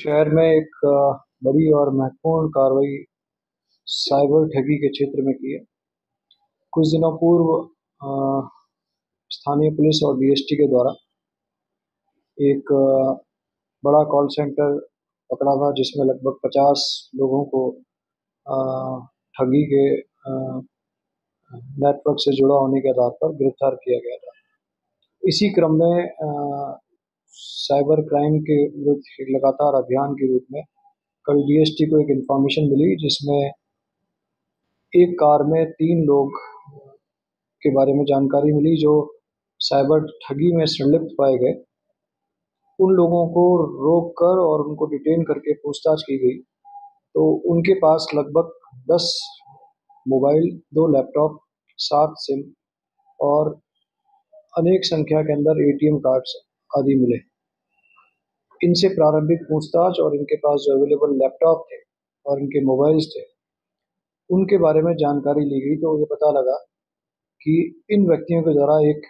शहर में एक बड़ी और महत्वपूर्ण कार्रवाई साइबर ठगी के क्षेत्र में की है। कुछ दिनों पूर्व स्थानीय पुलिस और डीएसटी के द्वारा एक बड़ा कॉल सेंटर पकड़ा था, जिसमें लगभग 50 लोगों को ठगी के नेटवर्क से जुड़ा होने के आधार पर गिरफ्तार किया गया था। इसी क्रम में साइबर क्राइम के विरुद्ध एक लगातार अभियान के रूप में कल डीएसटी को एक इन्फॉर्मेशन मिली, जिसमें एक कार में 3 लोग के बारे में जानकारी मिली जो साइबर ठगी में संलिप्त पाए गए। उन लोगों को रोककर और उनको डिटेन करके पूछताछ की गई, तो उनके पास लगभग 10 मोबाइल, 2 लैपटॉप, 7 सिम और अनेक संख्या के अंदर एटीएम कार्ड्स आदि मिले। इनसे प्रारंभिक पूछताछ और इनके पास जो अवेलेबल लैपटॉप थे और इनके मोबाइल्स थे, उनके बारे में जानकारी ली गई, तो ये पता लगा कि इन व्यक्तियों के द्वारा एक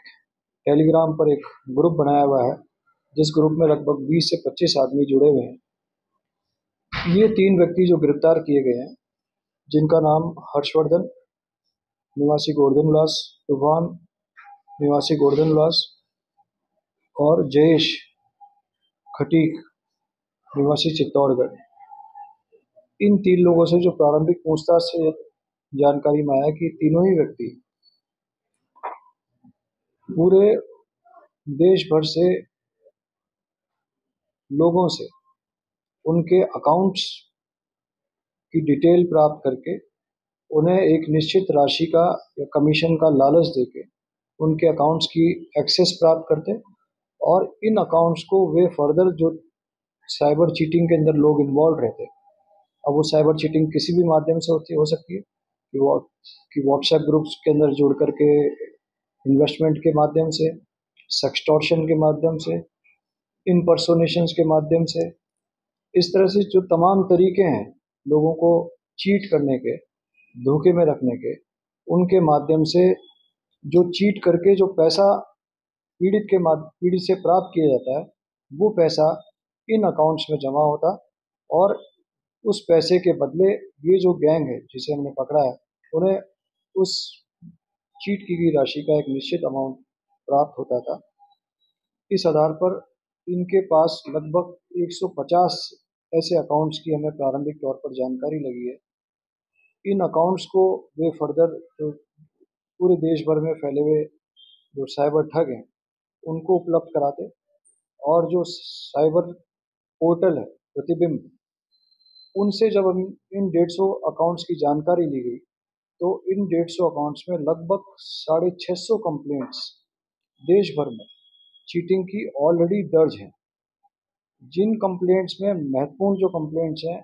टेलीग्राम पर एक ग्रुप बनाया हुआ है, जिस ग्रुप में लगभग 20 से 25 आदमी जुड़े हुए हैं। ये 3 व्यक्ति जो गिरफ्तार किए गए हैं, जिनका नाम हर्षवर्धन निवासी गोवर्धन विलास, तूफान निवासी गोवर्धन विलास और जयेश खटीक निवासी चित्तौड़गढ़। इन 3 लोगों से जो प्रारंभिक पूछताछ से जानकारी में आया कि तीनों ही व्यक्ति पूरे देश भर से लोगों से उनके अकाउंट्स की डिटेल प्राप्त करके उन्हें एक निश्चित राशि का या कमीशन का लालच देके उनके अकाउंट्स की एक्सेस प्राप्त करते और इन अकाउंट्स को वे फर्दर जो साइबर चीटिंग के अंदर लोग इन्वॉल्व रहते, अब वो साइबर चीटिंग किसी भी माध्यम से हो सकती है कि व्हाट्सएप ग्रुप्स के अंदर जुड़ करके इन्वेस्टमेंट के माध्यम से, सेक्सटॉर्शन के माध्यम से, इम्पर्सोनेशंस के माध्यम से, इस तरह से जो तमाम तरीके हैं लोगों को चीट करने के, धोखे में रखने के, उनके माध्यम से जो चीट करके जो पैसा पीड़ित से प्राप्त किया जाता है, वो पैसा इन अकाउंट्स में जमा होता और उस पैसे के बदले ये जो गैंग है जिसे हमने पकड़ा है, उन्हें उस चीट की गई राशि का एक निश्चित अमाउंट प्राप्त होता था। इस आधार पर इनके पास लगभग 150 ऐसे अकाउंट्स की हमें प्रारंभिक तौर पर जानकारी लगी है। इन अकाउंट्स को वे फर्दर जो पूरे देश भर में फैले हुए जो साइबर ठग हैं उनको उपलब्ध कराते और जो साइबर पोर्टल है प्रतिबिंब, उनसे जब हम इन 150 अकाउंट्स की जानकारी ली गई, तो इन 150 अकाउंट्स में लगभग 650 कंप्लेंट्स देश भर में चीटिंग की ऑलरेडी दर्ज हैं। जिन कंप्लेंट्स में महत्वपूर्ण जो कंप्लेंट्स हैं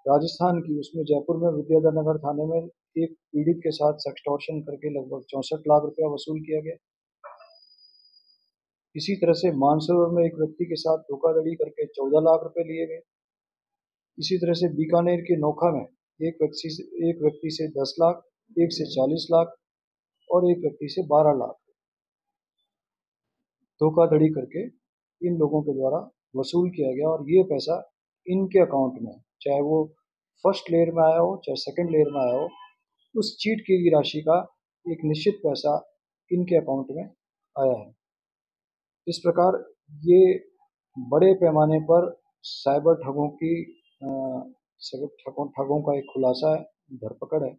राजस्थान की, उसमें जयपुर में विद्याधर नगर थाने में एक पीड़ित के साथ सेक्सटॉर्शन करके लगभग 64 लाख रुपया वसूल किया गया। इसी तरह से मानसरोवर में एक व्यक्ति के साथ धोखाधड़ी करके 14 लाख रुपए लिए गए। इसी तरह से बीकानेर के नोखा में एक व्यक्ति से 10 लाख, एक से 40 लाख और एक व्यक्ति से 12 लाख धोखाधड़ी करके इन लोगों के द्वारा वसूल किया गया और ये पैसा इनके अकाउंट में, चाहे वो फर्स्ट लेयर में आया हो चाहे सेकंड लेयर में आया हो, उस चीट की गई राशि का एक निश्चित पैसा इनके अकाउंट में आया है। इस प्रकार ये बड़े पैमाने पर साइबर ठगों का एक खुलासा है, धरपकड़ है।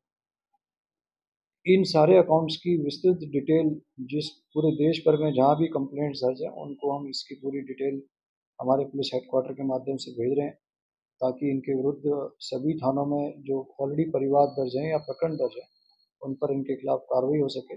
इन सारे अकाउंट्स की विस्तृत डिटेल जिस पूरे देश भर में जहाँ भी कंप्लेंट्स दर्ज हैं, उनको हम इसकी पूरी डिटेल हमारे पुलिस हेडक्वार्टर के माध्यम से भेज रहे हैं, ताकि इनके विरुद्ध सभी थानों में जो ऑलरेडी परिवाद दर्ज हैं या प्रकरण दर्ज हैं, उन पर इनके खिलाफ कार्रवाई हो सके।